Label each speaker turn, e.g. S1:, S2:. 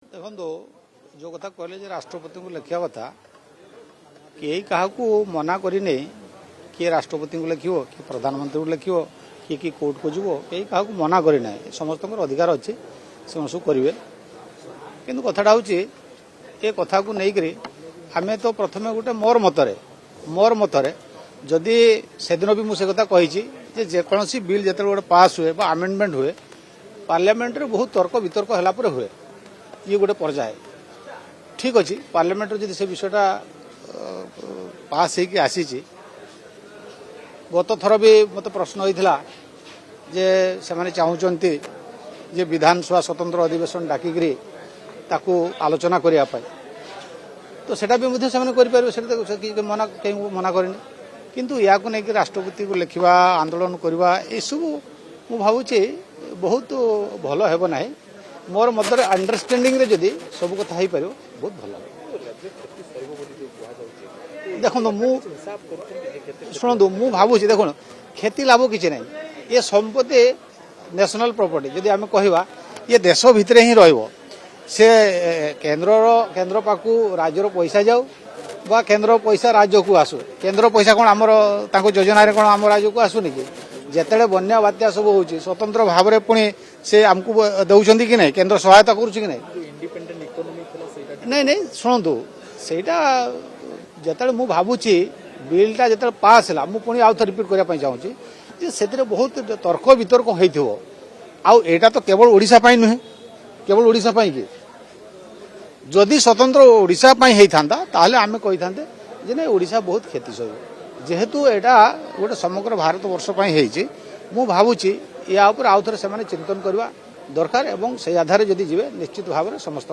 S1: देखो जो कथा कहले राष्ट्रपति को लिखा कथा कई क्या मना करने किए राष्ट्रपति को लिखो कि प्रधानमंत्री को लिखो कि कोर्ट को जीव कई क्या मना करना समस्त अधिकार अच्छे से सब करेंगे किंतु कथाटा हूँ ये कथा को लेकर आम तो प्रथम गोटे मोर मतरे जदि से दिन भी मुझे कथा कही जेकोसी बिल जो गोटे पास हुए आमेंडमेंट हुए पार्लियामेंट रे बहुत तर्क वितर्क है हुए ये गोटे पर्याय ठीक अच्छे पार्लियामेंट जब से विषयटा पास होगी आसी गत थर भी मत प्रश्न होता जे से चाहते जे विधानसभा स्वतंत्र अधिवेशन डाकिकी ताकू आलोचना करने तो सेटा भी मुझे से मना कहीं मना करें किंतु या नहीं राष्ट्रपति को लिखा आंदोलन करवा सब मु भावुची बहुत भल हेब ना मोर मदर अंडरस्टैंडिंग रे जदि सब कथा हो पार बहुत भल देखो शुणु मु भावुची देखो खेती लाभ किसी ना ये संपत्ति नेशनल प्रॉपर्टी जदि आम कहवा ये देश भितर ही रहिबो से केन्द्र पाखु राज्यर पैसा जाऊ बा केन्द्र पैसा राज्य को आसू केन्द्र पैसा कौन आमर योजना कौन आम राज्य को आसुनी कि जिते बन्या बात्या सब हो स्वतंत्र भाव में पुणी से आमको दौरान कि नहीं केन्द्र सहायता करुच्ची कि नहीं नहीं शुणु सेटा जिते मु भावुची बिलटा जो पास है मुझे आउ थ रिपीट करने चाहूँगी से बहुत तर्क वितर्क होता तो केवल ओडिशा नुहे केवल ओडिशा कि जदि स्वतंत्र ओडिशा होता आम कही था जे नहीं ओडिशा बहुत क्षति सह जेहेतु यहाँ गोटे समग्र भारत वर्ष मु भावुची या आउ थे चिंतन करवा दरकार और से आधार जदि जीवे निश्चित भाव में समस्त